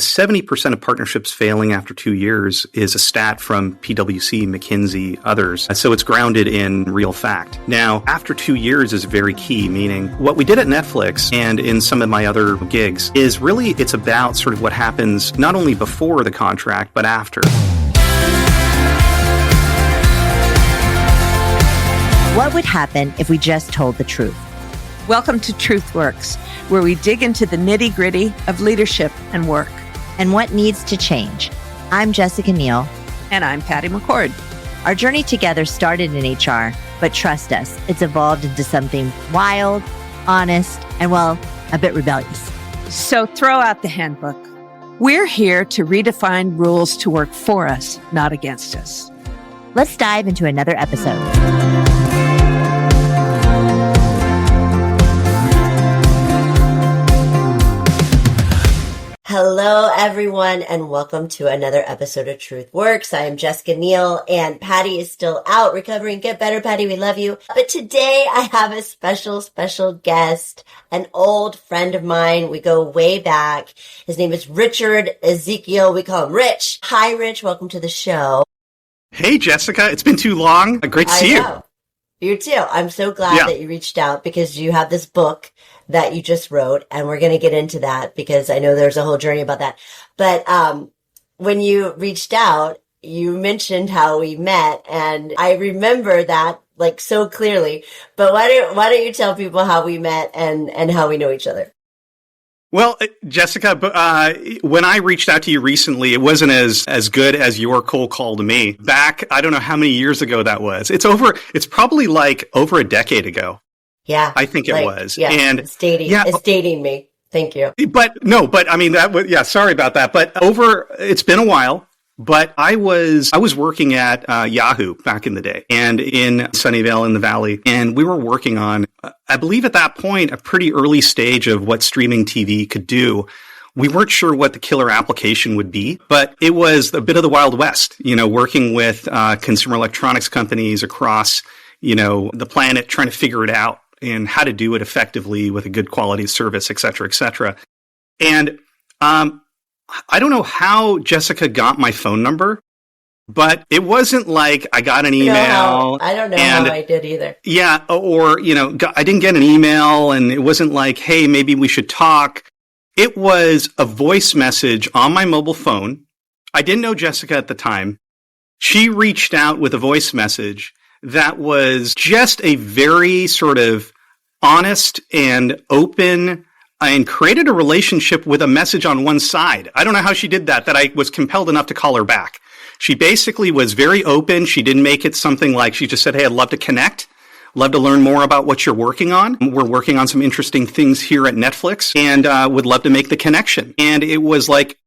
70% of partnerships failing after 2 years is a stat from PwC, McKinsey, others. So it's grounded in real fact. Now, after 2 years is very key, meaning what we did at Netflix and in some of my other gigs is really it's about sort of what happens not only before the contract, but after. What would happen if we just told the truth? Welcome to TruthWorks, where we dig into the nitty-gritty of leadership and work. And what needs to change. I'm Jessica Neal. And I'm Patty McCord. Our journey together started in HR, but trust us, it's evolved into something wild, honest, and well, a bit rebellious. So throw out the handbook. We're here to redefine rules to work for us, not against us. Let's dive into another episode. Hello, everyone, and welcome to another episode of TruthWorks. I am Jessica Neal, and Patty is still out recovering. Get better, Patty. We love you. But today I have a special guest, an old friend of mine. We go way back. His name is Richard Ezekiel. We call him Rich. Hi, Rich. Welcome to the show. Hey, Jessica. It's been too long. Great to see you. You too. I'm so glad that you reached out because you have this book that you just wrote, and we're going to get into that because I know there's a whole journey about that. But when you reached out, you mentioned how we met, and I remember that like so clearly. But why don't you tell people how we met and how we know each other? Well, Jessica, when I reached out to you recently, it wasn't as good as your cold call to me. Back, I don't know how many years ago that was. It's probably like over a decade ago. Yeah. I think it was. Yeah. And it's dating me. Thank you. But I mean, sorry about that. But it's been a while. But I was working at Yahoo back in the day and in Sunnyvale in the Valley. And we were working on, I believe at that point, a pretty early stage of what streaming TV could do. We weren't sure what the killer application would be, but it was a bit of the Wild West, working with consumer electronics companies across, the planet, trying to figure it out and how to do it effectively with a good quality of service, et cetera, et cetera. And I don't know how Jessica got my phone number, but it wasn't like I got an email. I don't know how I did either. Yeah. Or, I didn't get an email and it wasn't like, hey, maybe we should talk. It was a voice message on my mobile phone. I didn't know Jessica at the time. She reached out with a voice message that was just a very sort of honest and open and created a relationship with a message on one side. I don't know how she did that I was compelled enough to call her back. She basically was very open. She didn't make it something like, she just said, hey, I'd love to connect. Love to learn more about what you're working on. We're working on some interesting things here at Netflix and would love to make the connection. And it was like,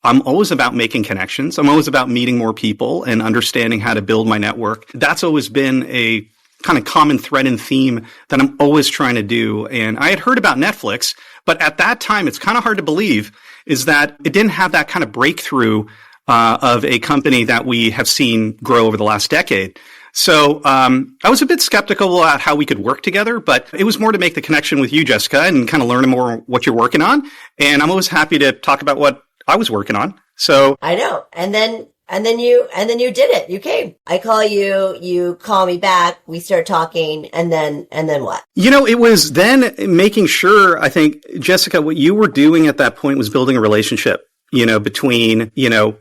I'm always about making connections. I'm always about meeting more people and understanding how to build my network. That's always been a kind of common thread and theme that I'm always trying to do. And I had heard about Netflix, but at that time, it's kind of hard to believe is that it didn't have that kind of breakthrough of a company that we have seen grow over the last decade. So I was a bit skeptical about how we could work together, but it was more to make the connection with you, Jessica, and kind of learn more what you're working on. And I'm always happy to talk about what I was working on. So I know. And then you did it. You came. I call you, you call me back, we start talking, and then what? It was then making sure, I think, Jessica, what you were doing at that point was building a relationship, between, you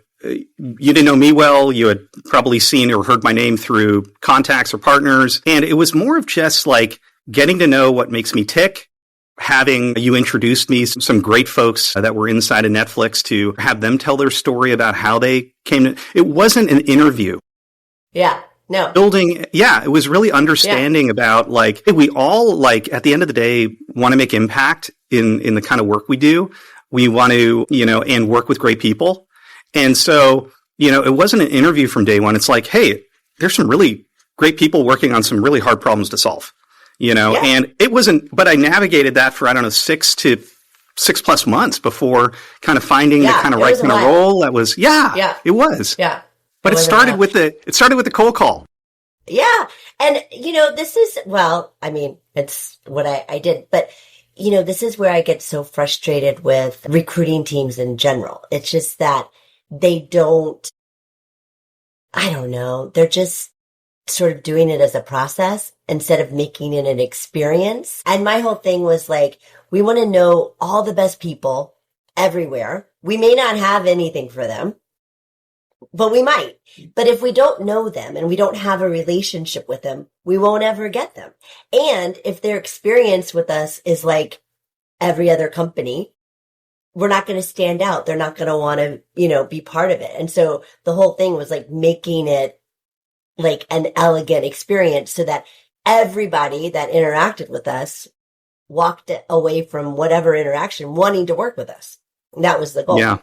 didn't know me well. You had probably seen or heard my name through contacts or partners. And it was more of just like getting to know what makes me tick. Having you introduced me some great folks that were inside of Netflix to have them tell their story about how they came to, it wasn't an interview. Yeah. No. It was really understanding about like, we all like at the end of the day want to make impact in the kind of work we do. We want to, and work with great people. And so, it wasn't an interview from day one. It's like, hey, there's some really great people working on some really hard problems to solve. And it wasn't, but I navigated that for, 6+ months before kind of finding the kind of right kind of role. That was, it was. Yeah. But it started with the cold call. Yeah. And, this is, it's what I did, but this is where I get so frustrated with recruiting teams in general. It's just that they don't, I don't know, they're just sort of doing it as a process instead of making it an experience. And my whole thing was like, we want to know all the best people everywhere. We may not have anything for them, but we might. But if we don't know them and we don't have a relationship with them, we won't ever get them. And if their experience with us is like every other company, we're not going to stand out. They're not going to want to, be part of it. And so the whole thing was like making it like an elegant experience so that everybody that interacted with us walked away from whatever interaction wanting to work with us. And that was the goal. Yeah.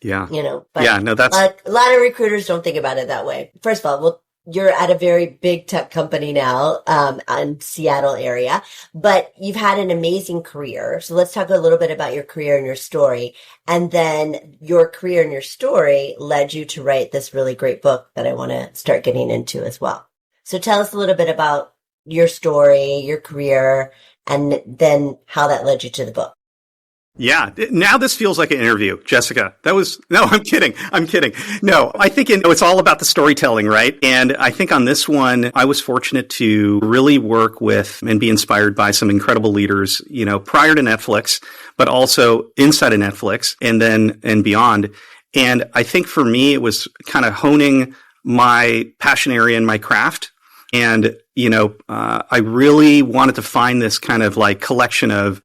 Yeah. But yeah, no, that's a lot of recruiters don't think about it that way. First of all, well, you're at a very big tech company now, in Seattle area, but you've had an amazing career. So let's talk a little bit about your career and your story. And then your career and your story led you to write this really great book that I want to start getting into as well. So tell us a little bit about your story, your career, and then how that led you to the book. Yeah. Now this feels like an interview, Jessica. No, I'm kidding. No, I think it's all about the storytelling, right? And I think on this one, I was fortunate to really work with and be inspired by some incredible leaders, prior to Netflix, but also inside of Netflix and beyond. And I think for me, it was kind of honing my passion area and my craft. And, I really wanted to find this kind of like collection of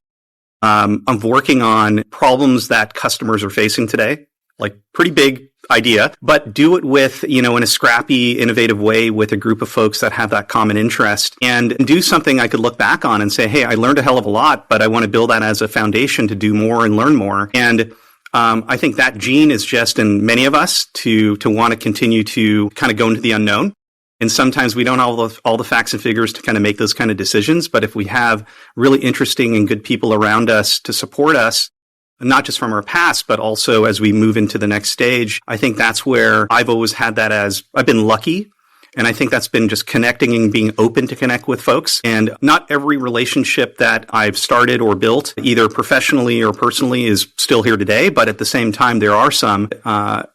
I'm working on problems that customers are facing today, like pretty big idea, but do it with, in a scrappy, innovative way with a group of folks that have that common interest and do something I could look back on and say, hey, I learned a hell of a lot, but I want to build that as a foundation to do more and learn more. And I think that gene is just in many of us to want to continue to kind of go into the unknown. And sometimes we don't have all the facts and figures to kind of make those kind of decisions. But if we have really interesting and good people around us to support us, not just from our past, but also as we move into the next stage, I think that's where I've always had that as I've been lucky. And I think that's been just connecting and being open to connect with folks. And not every relationship that I've started or built, either professionally or personally, is still here today. But at the same time, there are some.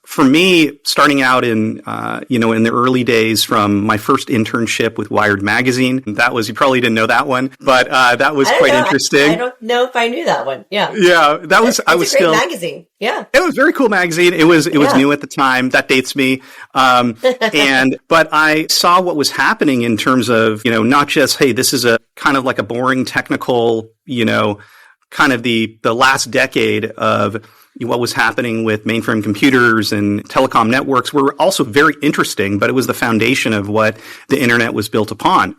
For me, starting out in the early days from my first internship with Wired magazine, that was, you probably didn't know that one, but that was quite interesting. I don't know if I knew that one. Yeah. Yeah. That was, I was still. Magazine. Yeah. It was a very cool magazine. It was new at the time. That dates me. But I saw what was happening in terms of, not just, hey, this is a kind of like a boring technical, kind of the last decade of what was happening with mainframe computers and telecom networks were also very interesting, but it was the foundation of what the internet was built upon.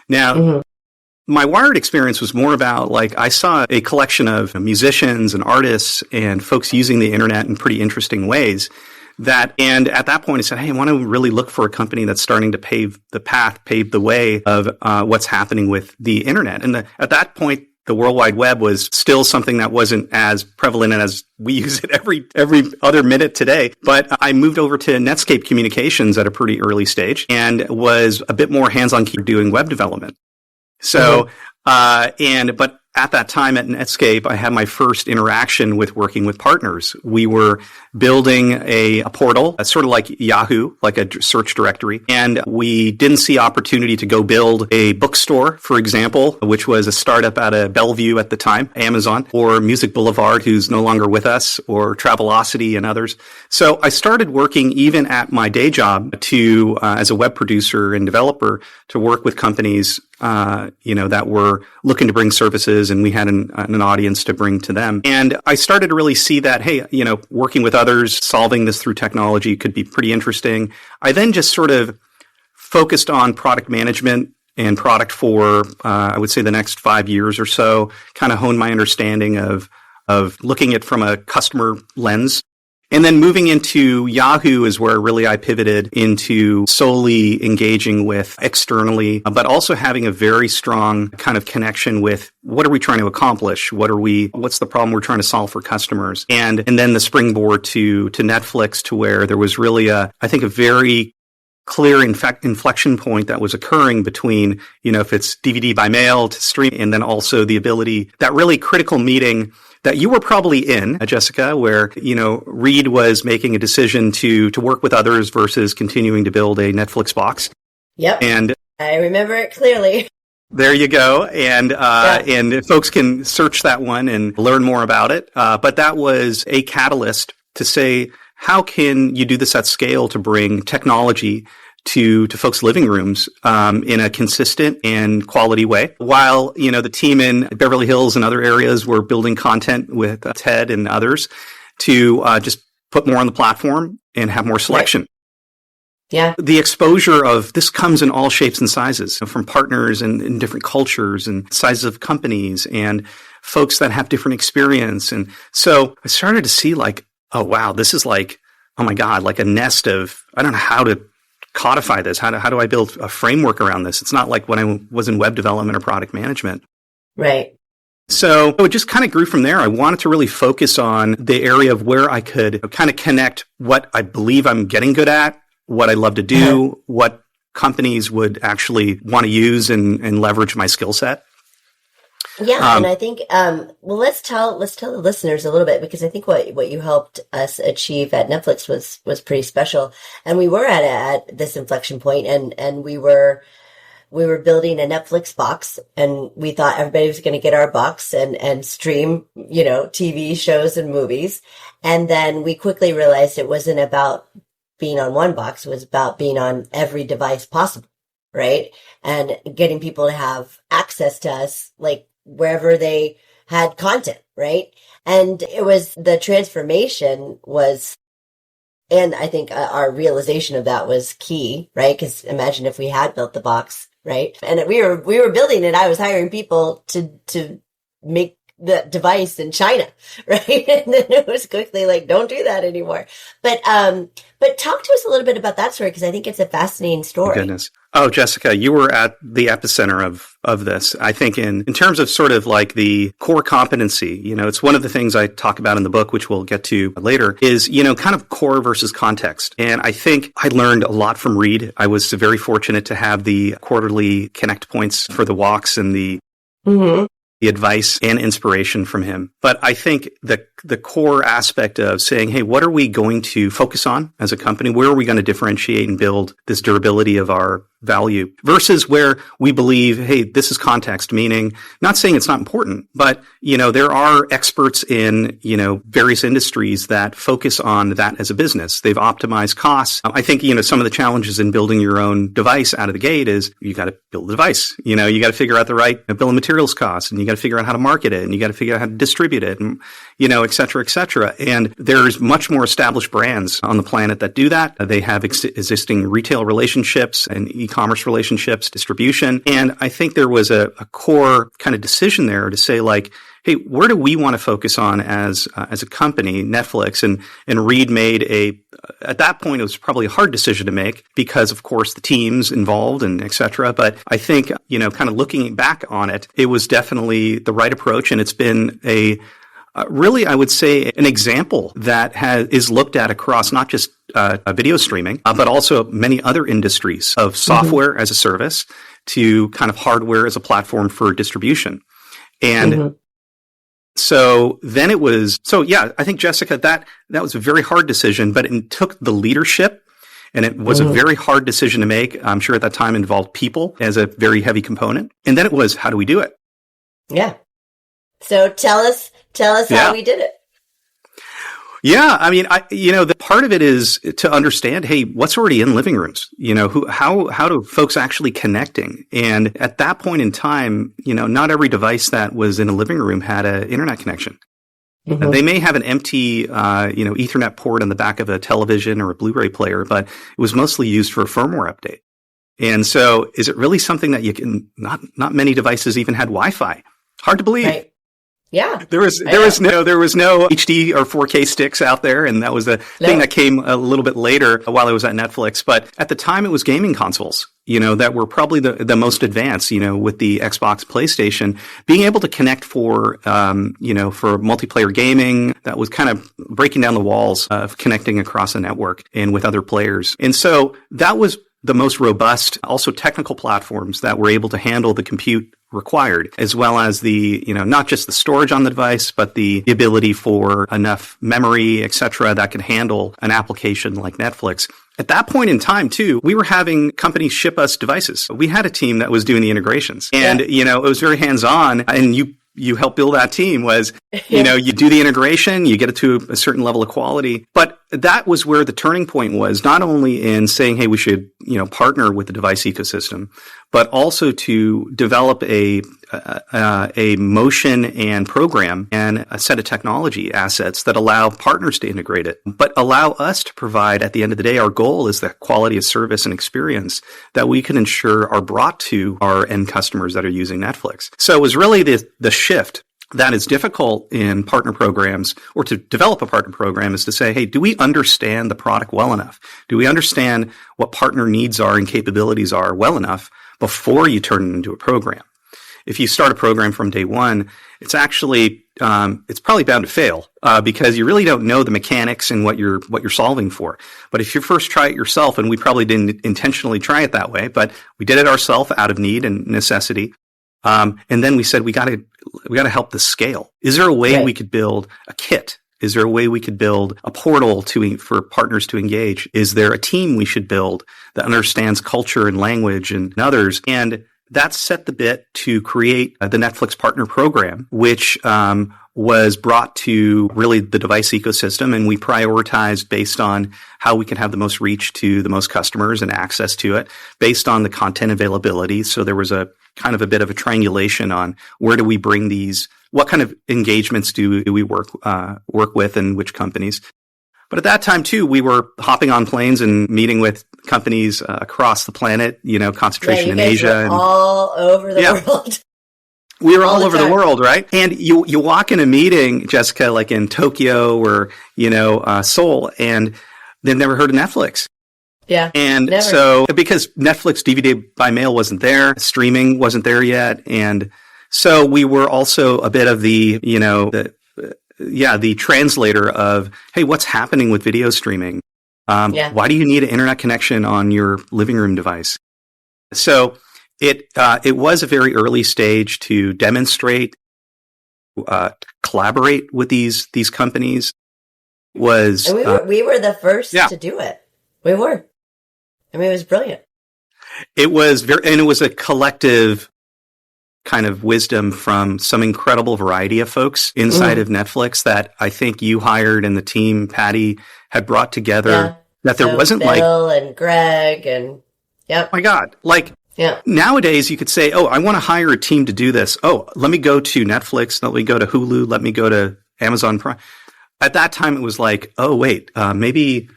Now, my Wired experience was more about like I saw a collection of musicians and artists and folks using the internet in pretty interesting ways. And at that point, I said, hey, I want to really look for a company that's starting to pave the way of what's happening with the internet. And at that point, the World Wide Web was still something that wasn't as prevalent as we use it every other minute today. But I moved over to Netscape Communications at a pretty early stage and was a bit more hands-on doing web development. So, but at that time at Netscape, I had my first interaction with working with partners. We were building a portal, sort of like Yahoo, like a search directory. And we didn't see opportunity to go build a bookstore, for example, which was a startup out of Bellevue at the time, Amazon, or Music Boulevard, who's no longer with us, or Travelocity and others. So I started working even at my day job to, as a web producer and developer, to work with companies that were looking to bring services, and we had an audience to bring to them. And I started to really see that, hey, working with others, solving this through technology could be pretty interesting. I then just sort of focused on product management and product for, I would say the next 5 years or so, kind of honed my understanding of looking at from a customer lens. And then moving into Yahoo is where really I pivoted into solely engaging with externally, but also having a very strong kind of connection with what are we trying to accomplish? What's the problem we're trying to solve for customers? And then the springboard to Netflix, to where there was really I think a very clear inflection point that was occurring between, if it's DVD by mail to stream, and then also the ability, that really critical meeting that you were probably in, Jessica, where, Reed was making a decision to work with others versus continuing to build a Netflix box. Yep. And I remember it clearly. There you go. And folks can search that one and learn more about it. But that was a catalyst to say, how can you do this at scale to bring technology to folks' living rooms in a consistent and quality way? While, the team in Beverly Hills and other areas were building content with Ted and others to just put more on the platform and have more selection. Right. Yeah. The exposure of this comes in all shapes and sizes, from partners and in different cultures and sizes of companies and folks that have different experience. And so I started to see like, oh, wow, this is like, oh my God, like a nest of, I don't know how to codify this. How do I build a framework around this? It's not like when I was in web development or product management. Right. So it just kind of grew from there. I wanted to really focus on the area of where I could kind of connect what I believe I'm getting good at, what I love to do, what companies would actually want to use and leverage my skill set. Yeah, and I think let's tell the listeners a little bit, because I think what you helped us achieve at Netflix was pretty special, and we were at this inflection point, and we were building a Netflix box, and we thought everybody was going to get our box and stream TV shows and movies, and then we quickly realized it wasn't about being on one box, was about being on every device possible, right? And getting people to have access to us, like wherever they had content, right? And it was the transformation was, and I think our realization of that was key, right? Because imagine if we had built the box, right? And we were building it. I was hiring people to make the device in China, right? And then it was quickly like, don't do that anymore. But talk to us a little bit about that story, because I think it's a fascinating story. Goodness. Oh, Jessica, you were at the epicenter of this. I think in terms of sort of like the core competency, it's one of the things I talk about in the book, which we'll get to later, is, kind of core versus context. And I think I learned a lot from Reed. I was very fortunate to have the quarterly connect points for the walks and the advice and inspiration from him. But I think the core aspect of saying, hey, what are we going to focus on as a company? Where are we going to differentiate and build this durability of our value versus where we believe, hey, this is context, meaning not saying it's not important, but, there are experts in, various industries that focus on that as a business. They've optimized costs. I think, some of the challenges in building your own device out of the gate is you got to build a device. You got to figure out the right bill of materials costs, and you got to figure out how to market it, and you got to figure out how to distribute it, and, et cetera, et cetera. And there's much more established brands on the planet that do that. They have existing retail relationships and e-commerce relationships, distribution. And I think there was a core kind of decision there to say like, hey, where do we want to focus on as a company, Netflix? And Reed made at that point, it was probably a hard decision to make because, of course, the teams involved and et cetera. But I think, kind of looking back on it, it was definitely the right approach. And it's been really, I would say, an example that is looked at across not just video streaming, but also many other industries of software as a service to kind of hardware as a platform for distribution. And so then it was, I think, Jessica, that was a very hard decision, but it took the leadership, and it was a very hard decision to make. I'm sure at that time involved people as a very heavy component. And then it was, how do we do it? Yeah. So tell us how we did it. Yeah, I mean, the part of it is to understand, hey, what's already in living rooms? How do folks actually connecting? And at that point in time, not every device that was in a living room had an internet connection. They may have an empty, Ethernet port on the back of a television or a Blu-ray player, but it was mostly used for a firmware update. And so, is it really something that you can? Not many devices even had Wi-Fi. Hard to believe. Right. Yeah. There was no HD or 4K sticks out there, and that was a thing that came a little bit later while I was at Netflix. But at the time, it was gaming consoles, that were probably the most advanced, with the Xbox, PlayStation, being able to connect for multiplayer gaming. That was kind of breaking down the walls of connecting across a network and with other players. And so that was the most robust, also technical platforms that were able to handle the compute required, as well as the, not just the storage on the device, but the ability for enough memory, et cetera, that could handle an application like Netflix. At that point in time, too, we were having companies ship us devices. We had a team that was doing the integrations. And, it was very hands-on. And you help build that team was, you do the integration, you get it to a certain level of quality. But that was where the turning point was, not only in saying, hey, we should, partner with the device ecosystem, but also to develop a motion and program and a set of technology assets that allow partners to integrate it, but allow us to provide, at the end of the day, our goal is the quality of service and experience that we can ensure are brought to our end customers that are using Netflix. So it was really the shift that is difficult in partner programs, or to develop a partner program, is to say, hey, do we understand the product well enough? Do we understand what partner needs are and capabilities are well enough before you turn it into a program? If you start a program from day one, it's actually, it's probably bound to fail, because you really don't know the mechanics and what you're solving for. But if you first try it yourself, and we probably didn't intentionally try it that way, but we did it ourselves out of need and necessity. And then we said, we got to help this scale. Is there a way we could build a kit? Is there a way we could build a portal for partners to engage? Is there a team we should build that understands culture and language and others? And that set the bit to create the Netflix Partner Program, which was brought to really the device ecosystem, and we prioritized based on how we can have the most reach to the most customers and access to it based on the content availability. So there was a kind of a bit of a triangulation on where do we bring these, what kind of engagements do we work with, and which companies. But at that time, too, we were hopping on planes and meeting with companies across the planet, concentration in Asia. And all over the world. We were all over the world, right? And you walk in a meeting, Jessica, like in Tokyo or, Seoul, and they've never heard of Netflix. Yeah. And so, because Netflix DVD by mail wasn't there, streaming wasn't there yet. And so we were also a bit of the translator of, hey, what's happening with video streaming? Why do you need an internet connection on your living room device? So it was a very early stage to demonstrate, collaborate with these companies. And we were the first to do it. We were. I mean, it was brilliant. It was and it was a collective kind of wisdom from some incredible variety of folks inside of Netflix that I think you hired, and the team, Patty, had brought together. That there wasn't Bill and Greg and oh my God, nowadays you could say, oh, I want to hire a team to do this. Oh, let me go to Netflix. Let me go to Hulu. Let me go to Amazon Prime. At that time, it was like, oh, wait, maybe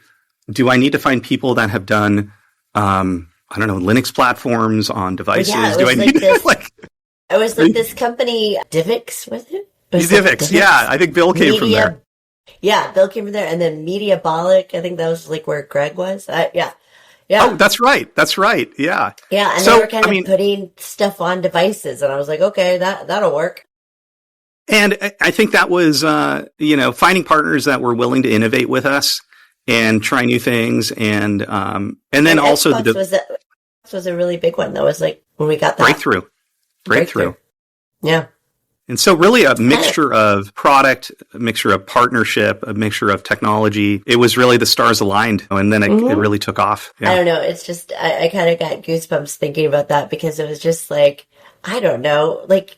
do I need to find people that have done, Linux platforms on devices? Do I need to it was like this company, Divx, was it? Divx, yeah. I think Bill came from there. Yeah, Bill came from there. And then Mediabolic, I think that was like where Greg was. Yeah. Oh, that's right. Yeah. Yeah, and they were kind of putting stuff on devices. And I was like, okay, that'll work. And I think that was, finding partners that were willing to innovate with us and try new things. And then also was a really big one. That was like when we got that. Breakthrough. Yeah. And so really a mixture of product, a mixture of partnership, a mixture of technology. It was really the stars aligned, and then it really took off. Yeah. I don't know. It's just, I kind of got goosebumps thinking about that, because it was just like, I don't know, like,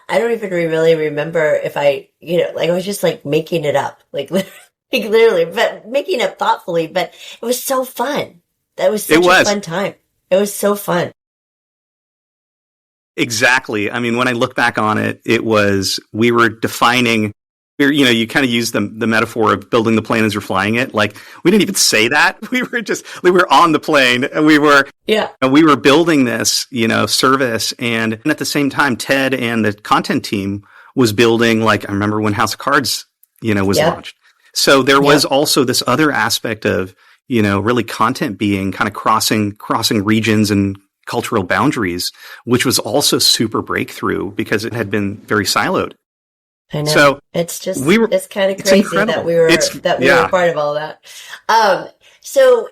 I don't even really remember if I was just like making it up, like literally, but making it thoughtfully, but it was so fun. That was such a fun time. It was so fun. Exactly. I mean, when I look back on it, we were defining, you kind of use the metaphor of building the plane as you're flying it. Like, we didn't even say that. We were on the plane, and we were building this, service. And at the same time, Ted and the content team was building, like, I remember when House of Cards, was launched. So there was also this other aspect of, really content being kind of crossing regions and cultural boundaries, which was also super breakthrough because it had been very siloed. I know. So it's just, it's kind of crazy that we were part of all that. So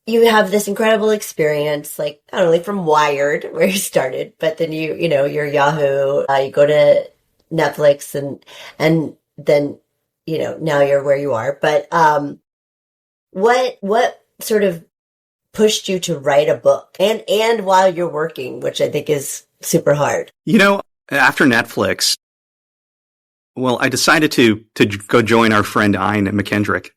you have this incredible experience, like not only from Wired where you started, but then you're Yahoo, you go to Netflix and then, now you're where you are. But, what sort of pushed you to write a book and while you're working, which I think is super hard? After Netflix, well, I decided to go join our friend Ein McKendrick.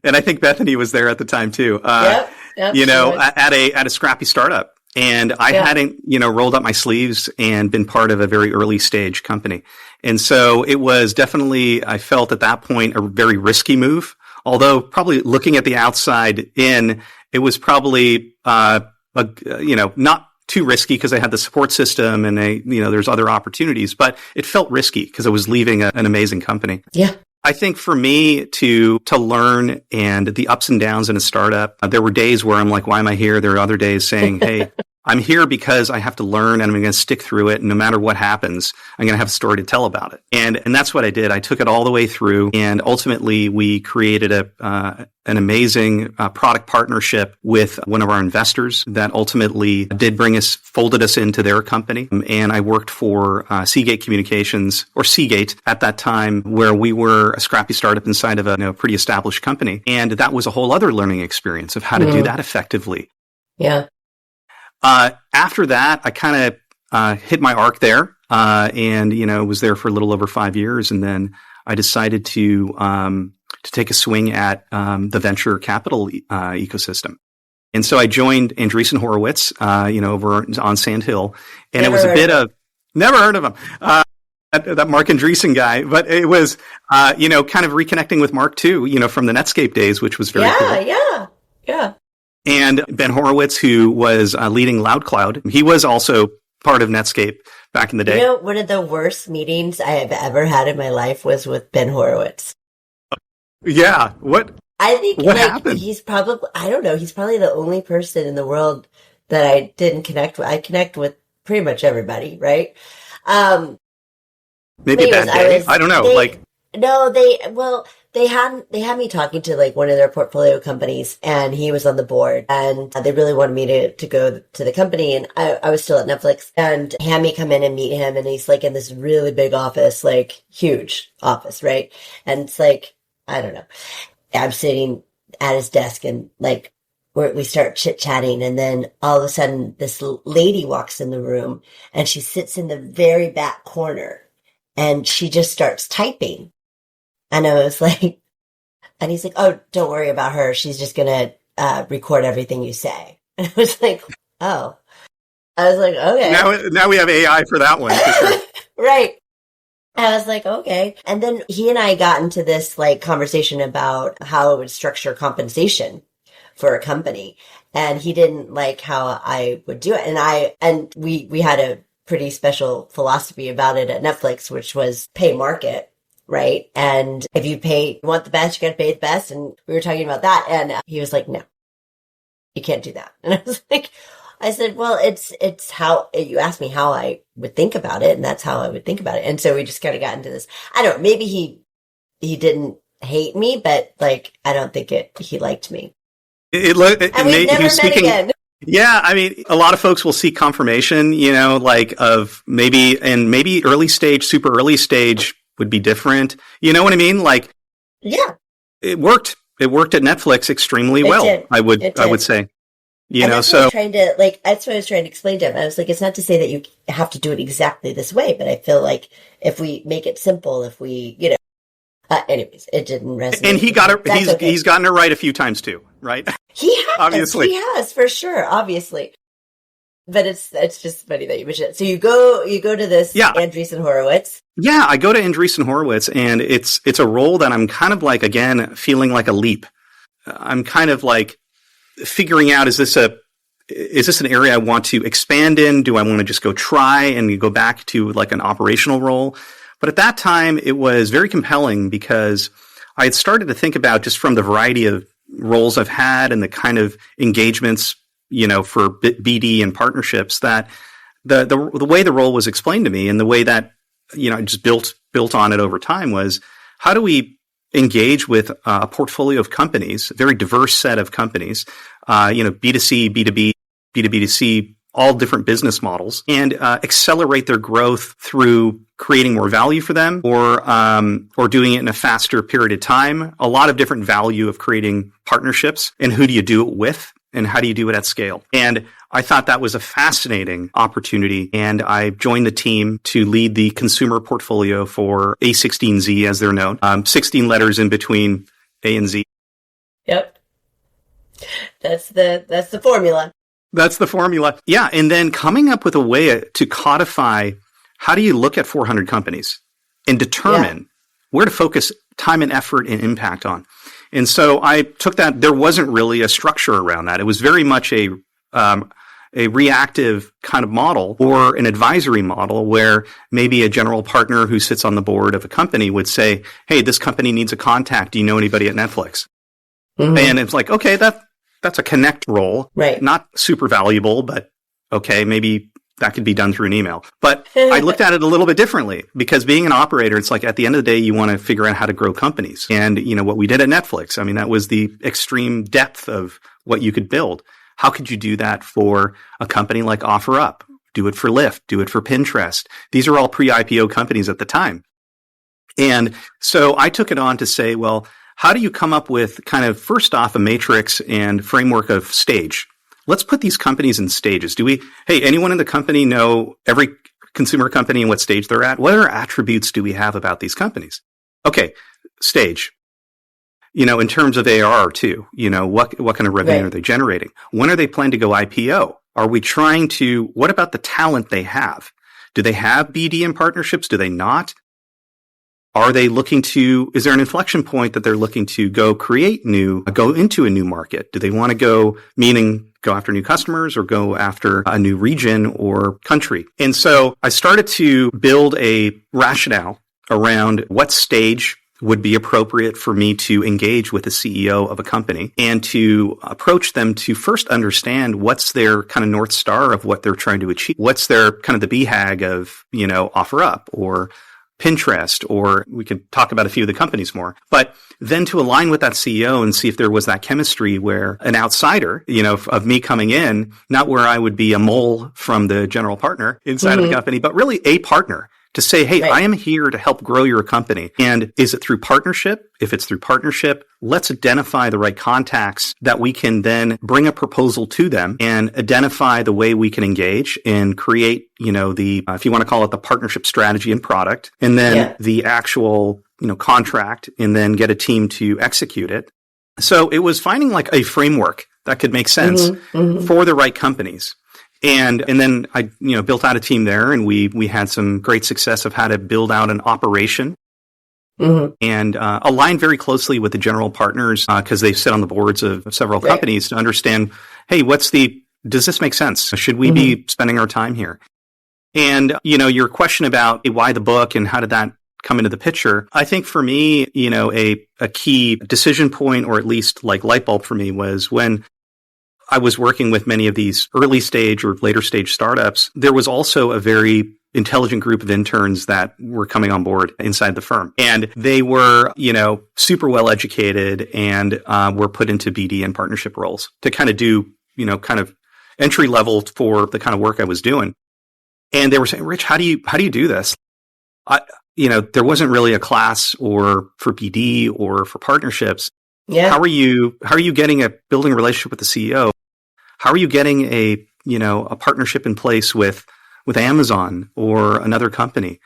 And I think Bethany was there at the time too. Yep, at a scrappy startup. And I hadn't, rolled up my sleeves and been part of a very early stage company. And so it was definitely, I felt at that point, a very risky move. Although probably looking at the outside in, it was probably, not too risky because I had the support system and there's other opportunities, but it felt risky because I was leaving an amazing company. Yeah. I think for me to learn and the ups and downs in a startup, there were days where I'm like, why am I here? There are other days saying, hey, I'm here because I have to learn and I'm going to stick through it. And no matter what happens, I'm going to have a story to tell about it. And that's what I did. I took it all the way through. And ultimately, we created an amazing product partnership with one of our investors that ultimately folded us into their company. And I worked for Seagate Communications, or Seagate at that time, where we were a scrappy startup inside of a pretty established company. And that was a whole other learning experience of how to do that effectively. Yeah. After that, I kind of hit my arc there, and was there for a little over 5 years, and then I decided to take a swing at the venture capital ecosystem, and so I joined Andreessen Horowitz, over on Sand Hill, and it was a bit of never heard of him. That Marc Andreessen guy, but it was kind of reconnecting with Marc too, from the Netscape days, which was very cool. Yeah. And Ben Horowitz, who was leading LoudCloud, he was also part of Netscape back in the day. One of the worst meetings I have ever had in my life was with Ben Horowitz. Yeah. What happened? He's probably, I don't know, he's probably the only person in the world that I didn't connect with. I connect with pretty much everybody, right? Maybe a bad day. I don't know. They had me talking to like one of their portfolio companies, and he was on the board, and they really wanted me to go to the company, and I was still at Netflix, and had me come in and meet him, and he's like in this really big office, like huge office, right? And it's like, I don't know, I'm sitting at his desk, and like we start chit chatting, and then all of a sudden this lady walks in the room, and she sits in the very back corner, and she just starts typing. And I was like, and he's like, oh, don't worry about her. She's just going to record everything you say. And I was like, oh. I was like, okay. Now we have AI for that one. For sure. Right. I was like, okay. And then he and I got into this like conversation about how it would structure compensation for a company. And he didn't like how I would do it. And we had a pretty special philosophy about it at Netflix, which was pay market. Right. And if you want the best, you got to pay the best. And we were talking about that. And he was like, no, you can't do that. And I was like, I said, well, it's how you asked me how I would think about it. And that's how I would think about it. And so we just kind of got into this. I don't know, maybe he didn't hate me, but like, I don't think he liked me. He was speaking again. Yeah, I mean, a lot of folks will seek confirmation, like of maybe early stage, super early stage would be different. You know what I mean? Like, yeah, it worked. It worked at Netflix extremely well. I would say, that's what I was trying to explain to him. I was like, it's not to say that you have to do it exactly this way, but I feel like if we make it simple, anyways, it didn't resonate. And he got it. He's gotten it right a few times too, right? He has, obviously. He has for sure, obviously. But it's just funny that you mentioned it. So you go to this Andreessen Horowitz. Yeah, I go to Andreessen Horowitz, and it's a role that I'm kind of like, again, feeling like a leap. I'm kind of like figuring out, is this an area I want to expand in? Do I want to just go try and go back to like an operational role? But at that time, it was very compelling because I had started to think about, just from the variety of roles I've had and the kind of engagements, for BD and partnerships, that the way the role was explained to me and the way that, I just built on it over time was, how do we engage with a portfolio of companies, a very diverse set of companies, B2C, B2B, B2B2C, all different business models, and accelerate their growth through creating more value for them or doing it in a faster period of time. A lot of different value of creating partnerships, and who do you do it with, and how do you do it at scale? And I thought that was a fascinating opportunity, and I joined the team to lead the consumer portfolio for A16Z, as they're known, 16 letters in between A and Z. Yep. That's the formula. That's the formula. Yeah. And then coming up with a way to codify, how do you look at 400 companies and determine where to focus time and effort and impact on? And so I took that. There wasn't really a structure around that. It was very much a reactive kind of model, or an advisory model, where maybe a general partner who sits on the board of a company would say, hey, this company needs a contact. Do you know anybody at Netflix? Mm-hmm. And it's like, okay, that's a connect role, right? Not super valuable, but okay, maybe that could be done through an email. But I looked at it a little bit differently, because being an operator, it's like at the end of the day, you want to figure out how to grow companies. And what we did at Netflix, I mean, that was the extreme depth of what you could build. How could you do that for a company like OfferUp? Do it for Lyft, do it for Pinterest. These are all pre-IPO companies at the time. And so I took it on to say, well, how do you come up with kind of first off a matrix and framework of stage? Let's put these companies in stages. Hey, anyone in the company know every consumer company and what stage they're at? What other attributes do we have about these companies? Okay, stage. In terms of ARR too, what kind of revenue are they generating? When are they planning to go IPO? What about the talent they have? Do they have BD and partnerships? Do they not? Is there an inflection point that they're looking to go into a new market? Do they want to go after new customers, or go after a new region or country? And so I started to build a rationale around what stage would be appropriate for me to engage with the CEO of a company, and to approach them to first understand what's their kind of North Star of what they're trying to achieve. What's their kind of the BHAG of, OfferUp or Pinterest, or we could talk about a few of the companies more, but then to align with that CEO and see if there was that chemistry where an outsider, of me coming in, not where I would be a mole from the general partner inside of the company, but really a partner to say, hey, I am here to help grow your company. And is it through partnership? If it's through partnership, let's identify the right contacts that we can then bring a proposal to them and identify the way we can engage and create, if you want to call it the partnership strategy and product, and then the actual, contract, and then get a team to execute it. So it was finding like a framework that could make sense for the right companies. And then I, built out a team there, and we had some great success of how to build out an operation and align very closely with the general partners, because they sit on the boards of several companies, to understand, hey, does this make sense? Should we be spending our time here? And, your question about why the book and how did that come into the picture, I think for me, a key decision point, or at least like light bulb for me, was when I was working with many of these early stage or later stage startups. There was also a very intelligent group of interns that were coming on board inside the firm. And they were, super well educated, and were put into BD and partnership roles to kind of do, kind of entry level for the kind of work I was doing. And they were saying, Rich, how do you do this? There wasn't really a class or for BD or for partnerships. Yeah. How are you building a relationship with the CEO? How are you getting a partnership in place with Amazon or another company?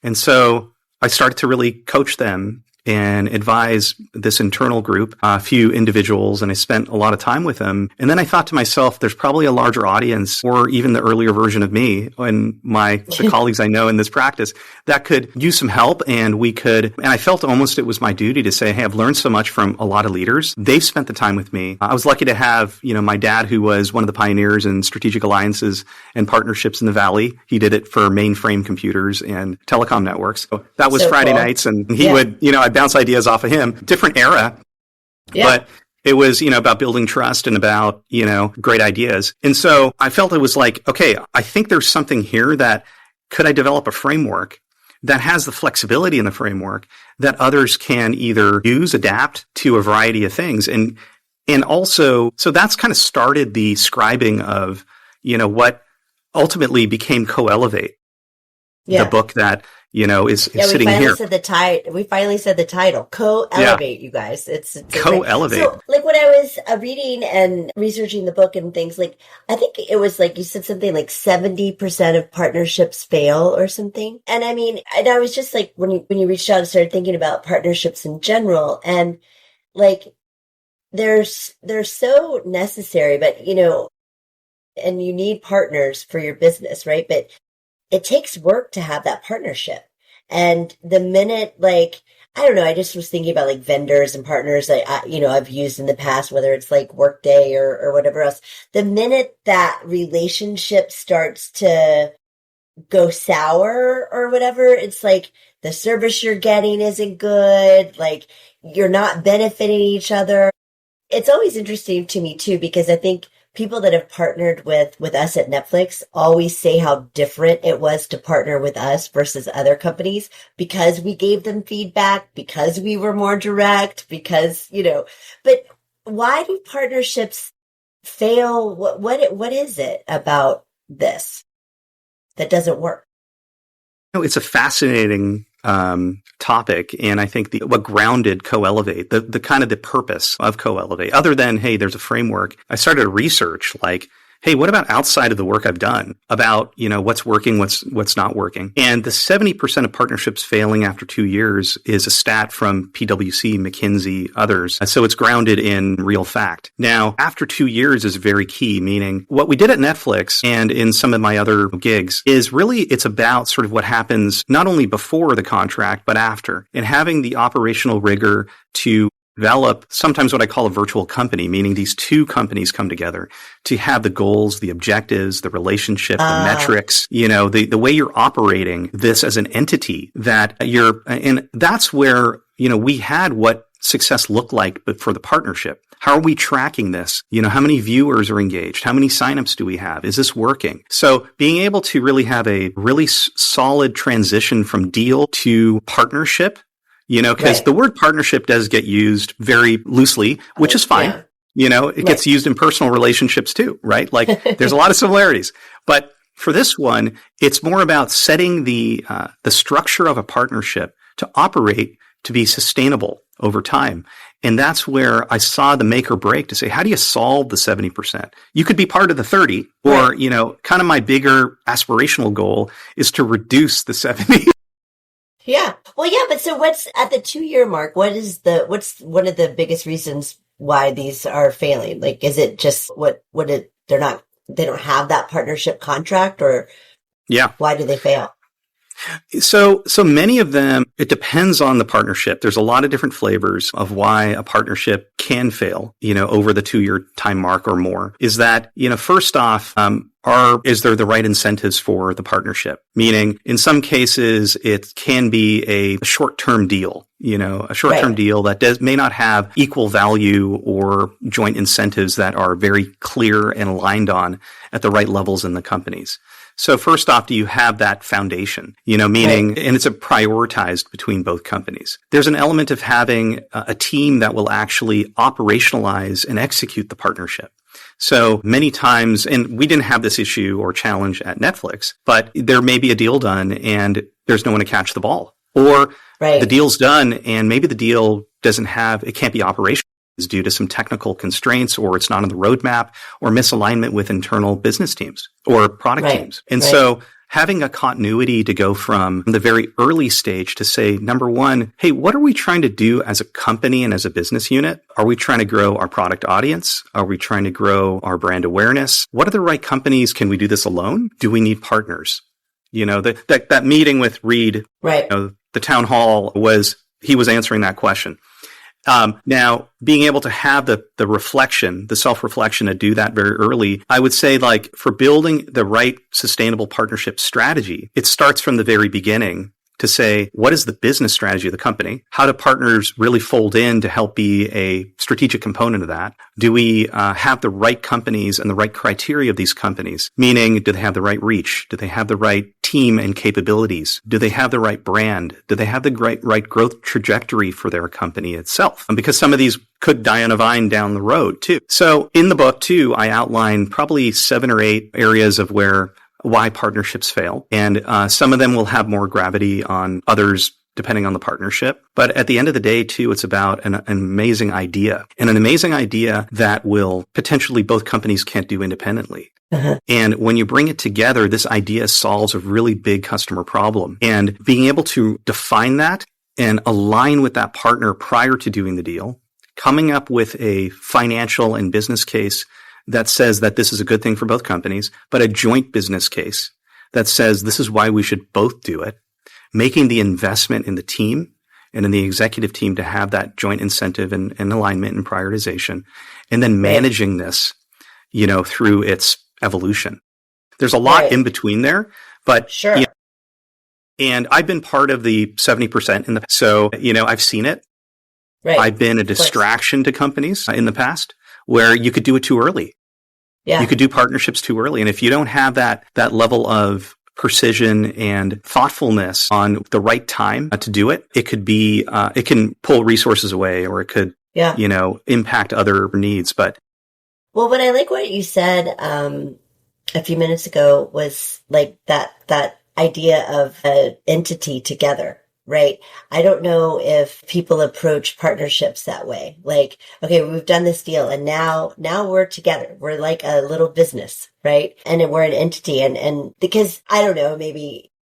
And so I started to really coach them and advise this internal group, a few individuals, and I spent a lot of time with them. And then I thought to myself, there's probably a larger audience, or even the earlier version of me and the colleagues I know in this practice, that could use some help. And I felt almost it was my duty to say, hey, I've learned so much from a lot of leaders. They've spent the time with me. I was lucky to have, my dad, who was one of the pioneers in strategic alliances and partnerships in the Valley. He did it for mainframe computers and telecom networks. So that was so Friday nights, and he would, I'd bounce ideas off of him. Different era, but it was, about building trust and about, great ideas. And so I felt it was like, okay, I think there's something here that could I develop a framework that has the flexibility in the framework that others can either use, adapt to a variety of things. And also, so that's kind of started the scribing of, what ultimately became COELEVATE, the book that, is sitting here. We finally said the title, COELEVATE, you guys. It's COELEVATE. So, like when I was reading and researching the book and things, like, I think it was like, you said something like 70% of partnerships fail or something. And I mean, and I was just like, when you reached out and started thinking about partnerships in general, and like, they're so necessary, but and you need partners for your business, right? But it takes work to have that partnership. And the minute, like, I don't know, I just was thinking about like vendors and partners that I've used in the past, whether it's like Workday or whatever else. The minute that relationship starts to go sour or whatever, it's like the service you're getting isn't good. Like, you're not benefiting each other. It's always interesting to me too, because I think people that have partnered with us at Netflix always say how different it was to partner with us versus other companies, because we gave them feedback, because we were more direct, because, but why do partnerships fail? What is it about this that doesn't work? It's a fascinating topic, and I think what grounded COELEVATE, the kind of the purpose of COELEVATE, other than, hey, there's a framework, I started to research like, hey, what about outside of the work I've done about, what's working, what's not working? And the 70% of partnerships failing after 2 years is a stat from PwC, McKinsey, others. So it's grounded in real fact. Now, after 2 years is very key, meaning what we did at Netflix and in some of my other gigs is really, it's about sort of what happens not only before the contract, but after, and having the operational rigor to develop sometimes what I call a virtual company, meaning these two companies come together to have the goals, the objectives, the relationship, the metrics, the way you're operating this as an entity and that's where, we had what success looked like, but for the partnership. How are we tracking this? How many viewers are engaged? How many signups do we have? Is this working? So being able to really have a really solid transition from deal to partnership, because the word partnership does get used very loosely, which is fine. It gets used in personal relationships too, right? Like there's a lot of similarities, but for this one, it's more about setting the structure of a partnership to operate, to be sustainable over time. And that's where I saw the make or break to say, how do you solve the 70%? You could be part of the 30, or, kind of my bigger aspirational goal is to reduce the 70. Yeah. Well, yeah, but so what's at the 2-year mark? What's one of the biggest reasons why these are failing? Like, is it just they don't have that partnership contract, or why do they fail? So many of them, it depends on the partnership. There's a lot of different flavors of why a partnership can fail, over the 2-year time mark or more. Is that, first off, is there the right incentives for the partnership? Meaning, in some cases, it can be a short-term deal, a short-term deal that may not have equal value or joint incentives that are very clear and aligned on at the right levels in the companies. So first off, do you have that foundation, meaning, and it's prioritized between both companies. There's an element of having a team that will actually operationalize and execute the partnership. So many times, and we didn't have this issue or challenge at Netflix, but there may be a deal done and there's no one to catch the ball, or the deal's done and maybe the deal it can't be operational. Is due to some technical constraints, or it's not on the roadmap, or misalignment with internal business teams or product teams. And so having a continuity to go from the very early stage to say, number one, hey, what are we trying to do as a company and as a business unit? Are we trying to grow our product audience? Are we trying to grow our brand awareness? What are the right companies? Can we do this alone? Do we need partners? That meeting with Reed, the town hall he was answering that question. Now, being able to have the reflection, the self-reflection to do that very early, I would say, like, for building the right sustainable partnership strategy, it starts from the very beginning to say, what is the business strategy of the company? How do partners really fold in to help be a strategic component of that? Do we have the right companies and the right criteria of these companies? Meaning, do they have the right reach? Do they have the right team and capabilities? Do they have the right brand? Do they have the right growth trajectory for their company itself? And because some of these could die on a vine down the road too. So in the book too, I outline probably 7 or 8 areas of why partnerships fail. And some of them will have more gravity on others depending on the partnership. But at the end of the day, too, it's about an amazing idea, and an amazing idea that will potentially both companies can't do independently. Uh-huh. And when you bring it together, this idea solves a really big customer problem. And being able to define that and align with that partner prior to doing the deal, coming up with a financial and business case that says that this is a good thing for both companies, but a joint business case that says this is why we should both do it, making the investment in the team and in the executive team to have that joint incentive and alignment and prioritization, and then managing this, through its evolution. There's a lot in between there, but sure. And I've been part of the 70% so, I've seen it. Right. I've been a distraction to companies in the past, where you could do it too early. Yeah. You could do partnerships too early. And if you don't have that level of precision and thoughtfulness on the right time to do it, it could be, it can pull resources away, or it could, impact other needs. But well, what I like what you said, a few minutes ago was like that idea of an entity together. Right. I don't know if people approach partnerships that way. Like, okay, we've done this deal and now we're together. We're like a little business, right? And we're an entity. And because I don't know, maybe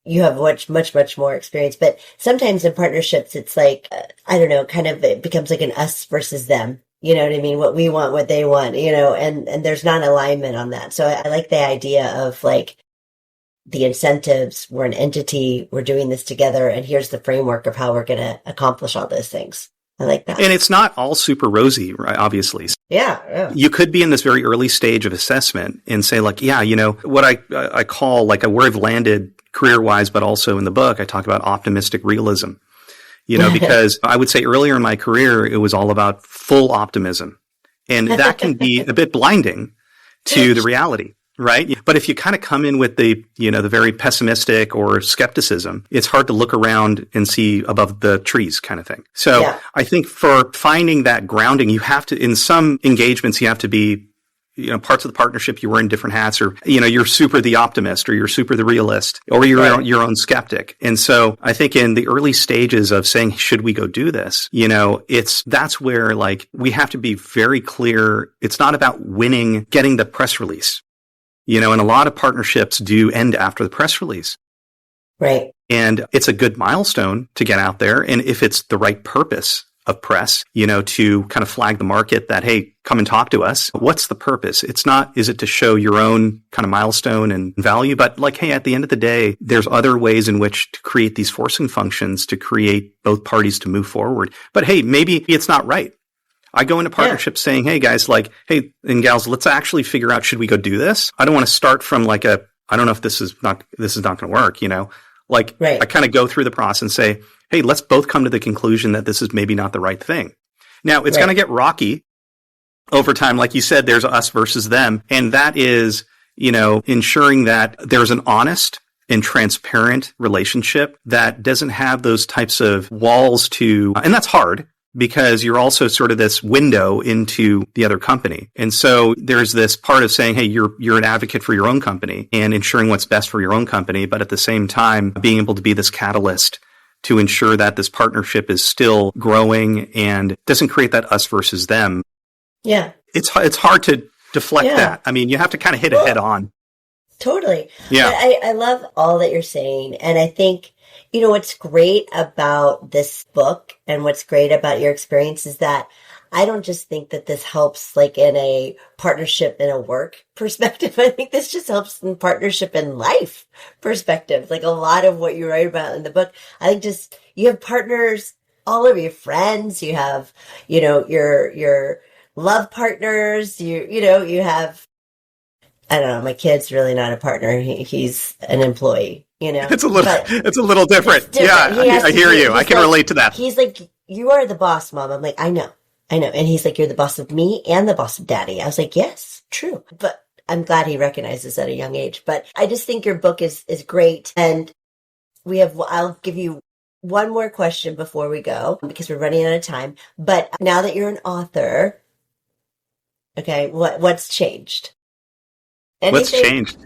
you have much more experience, but sometimes in partnerships, it's like, I don't know, kind of, it becomes like an us versus them. You know what I mean? What we want, what they want, and there's not alignment on that. So I like the idea of like, the incentives, we're an entity, we're doing this together, and here's the framework of how we're going to accomplish all those things. I like that. And it's not all super rosy, right? Obviously. Yeah. You could be in this very early stage of assessment and say like, what I call like where I've landed career-wise, but also in the book, I talk about optimistic realism, because I would say earlier in my career, it was all about full optimism. And that can be a bit blinding to the reality. Right. But if you kind of come in with the very pessimistic or skepticism, it's hard to look around and see above the trees kind of thing. So I think for finding that grounding, you have to, in some engagements, you have to be, parts of the partnership, you wear in different hats, or, you're super the optimist, or you're super the realist, or you're your own skeptic. And so I think in the early stages of saying, should we go do this? That's where like we have to be very clear. It's not about getting the press release. And a lot of partnerships do end after the press release. Right. And it's a good milestone to get out there. And if it's the right purpose of press, to kind of flag the market that, hey, come and talk to us. What's the purpose? It's not, is it to show your own kind of milestone and value? But like, hey, at the end of the day, there's other ways in which to create these forcing functions to create both parties to move forward. But hey, maybe it's not right. I go into partnerships saying, hey guys, like, hey, and gals, let's actually figure out, should we go do this? I don't want to start from like I don't know if this is not going to work, I kind of go through the process and say, hey, let's both come to the conclusion that this is maybe not the right thing. Now it's going to get rocky over time. Like you said, there's us versus them. And that is, ensuring that there's an honest and transparent relationship that doesn't have those types of walls and that's hard. Because you're also sort of this window into the other company. And so there's this part of saying, hey, you're an advocate for your own company and ensuring what's best for your own company, but at the same time, being able to be this catalyst to ensure that this partnership is still growing and doesn't create that us versus them. Yeah. It's hard to deflect that. I mean, you have to kind of hit it head on. Totally. Yeah. I love all that you're saying. And I think, what's great about this book and what's great about your experience is that I don't just think that this helps like in a partnership in a work perspective. I think this just helps in partnership in life perspective. Like a lot of what you write about in the book, I think just you have partners all over, your friends, you have, your love partners, you have, I don't know, my kid's really not a partner. He's an employee. It's a little different. Yeah, I hear you. I can relate to that. He's like, you are the boss, Mom. I'm like, I know. And he's like, you're the boss of me and the boss of Daddy. I was like, yes, true. But I'm glad he recognizes at a young age. But I just think your book is great. And I'll give you one more question before we go because we're running out of time. But now that you're an author, okay, what's changed? Anything? What's changed?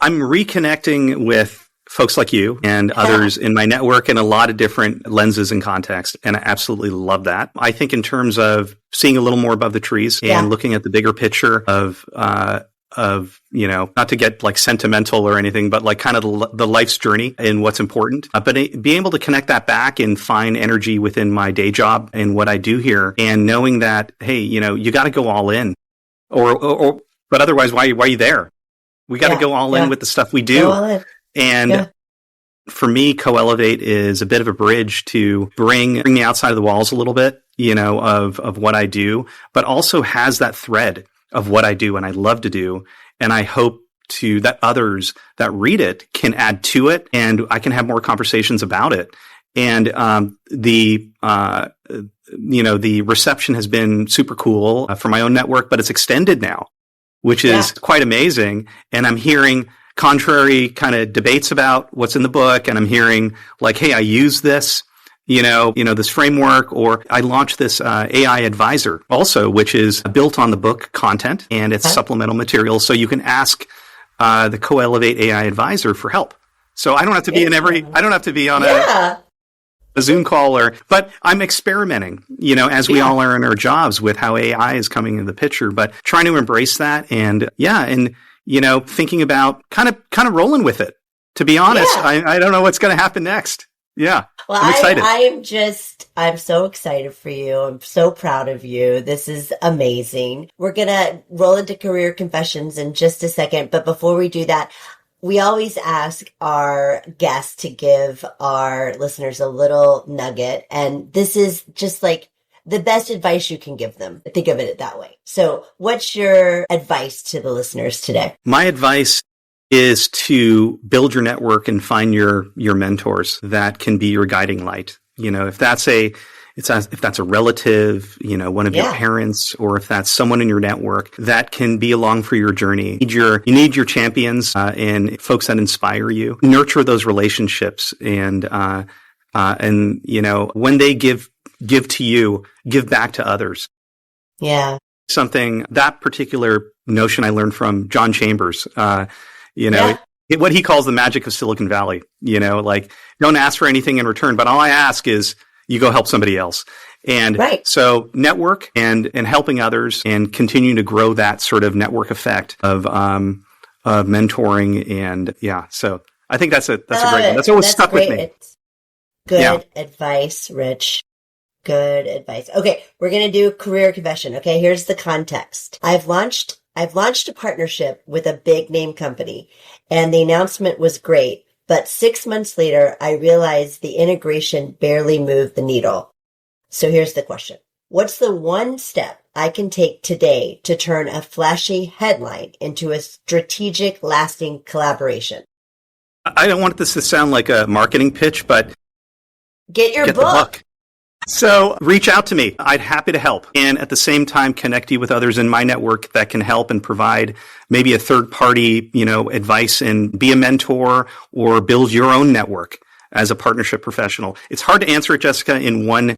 I'm reconnecting with folks like you and others in my network in a lot of different lenses and contexts. And I absolutely love that. I think in terms of seeing a little more above the trees and looking at the bigger picture of, not to get like sentimental or anything, but like kind of the life's journey and what's important. But being able to connect that back and find energy within my day job and what I do here and knowing that, hey, you got to go all in but otherwise, why are you there? We got to go all in with the stuff we do. And for me, COELEVATE is a bit of a bridge to bring me outside of the walls a little bit, of what I do, but also has that thread of what I do and I love to do. And I hope that others that read it can add to it and I can have more conversations about it. And the reception has been super cool for my own network, but it's extended now, which is quite amazing. And I'm hearing contrary kind of debates about what's in the book. And I'm hearing like, hey, I use this, this framework, or I launched this AI advisor also, which is built on the book content and it's supplemental material. So you can ask the COELEVATE AI advisor for help. So I don't have to be on a Zoom call but I'm experimenting, as we all are in our jobs with how AI is coming into the picture, but trying to embrace that and thinking about kind of rolling with it. To be honest, I don't know what's going to happen next. Yeah. Well, I'm excited. I'm so excited for you. I'm so proud of you. This is amazing. We're going to roll into career confessions in just a second. But before we do that, we always ask our guests to give our listeners a little nugget. And this is just like the best advice you can give them. Think of it that way. So what's your advice to the listeners today? My advice is to build your network and find your mentors that can be your guiding light. If that's a relative, one of your parents, or if that's someone in your network that can be along for your journey. You need your champions and folks that inspire you. Nurture those relationships and when they give to you, give back to others. Yeah. That particular notion I learned from John Chambers, what he calls the magic of Silicon Valley, like don't ask for anything in return, but all I ask is you go help somebody else. And so network and helping others and continuing to grow that sort of network effect of mentoring. And so I think that's a great one. That's always stuck with me. Good advice, Rich. Good advice. Okay. We're going to do career confession. Okay. Here's the context. I've launched a partnership with a big name company and the announcement was great. But 6 months later, I realized the integration barely moved the needle. So here's the question. What's the one step I can take today to turn a flashy headline into a strategic, lasting collaboration? I don't want this to sound like a marketing pitch, but get your book. So reach out to me. I'd happy to help. And at the same time, connect you with others in my network that can help and provide maybe a third party, advice and be a mentor or build your own network as a partnership professional. It's hard to answer it, Jessica, in one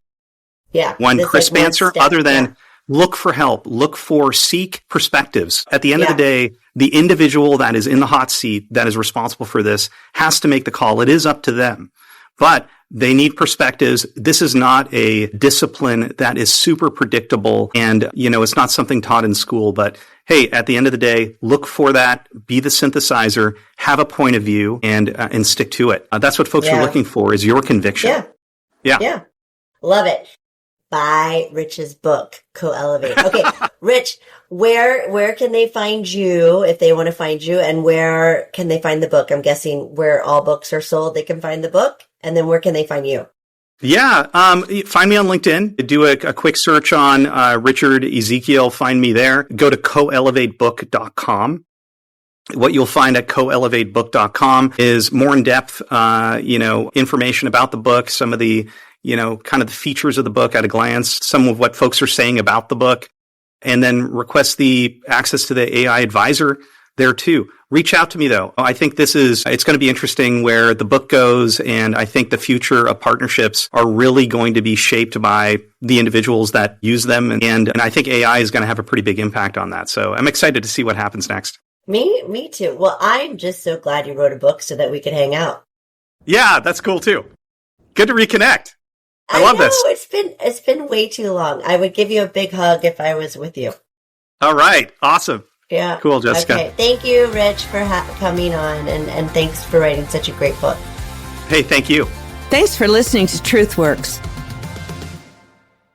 crisp answer other than look for help, seek perspectives. At the end of the day, the individual that is in the hot seat that is responsible for this has to make the call. It is up to them. But they need perspectives. This is not a discipline that is super predictable and, it's not something taught in school. But hey, at the end of the day, look for that, be the synthesizer, have a point of view and stick to it. That's what folks are looking for is your conviction. Yeah. Love it. Buy Rich's book, COELEVATE. Okay. Rich, where can they find you if they want to find you, and where can they find the book? I'm guessing where all books are sold, they can find the book. And then where can they find you? Yeah. Find me on LinkedIn. Do a quick search on Richard Ezekiel. Find me there. Go to coelevatebook.com. What you'll find at COELEVATEbook.com is more in-depth, information about the book, some of the, kind of the features of the book at a glance, some of what folks are saying about the book, and then request the access to the AI advisor there too. Reach out to me though. I think it's going to be interesting where the book goes, and I think the future of partnerships are really going to be shaped by the individuals that use them, and I think AI is going to have a pretty big impact on that. So I'm excited to see what happens next. Me too. Well, I'm just so glad you wrote a book so that we could hang out. Yeah, that's cool too. Good to reconnect. I love this. It's been way too long. I would give you a big hug if I was with you. All right. Awesome. Yeah. Cool, Jessica. Okay. Thank you, Rich, for coming on, and thanks for writing such a great book. Hey, thank you. Thanks for listening to TruthWorks.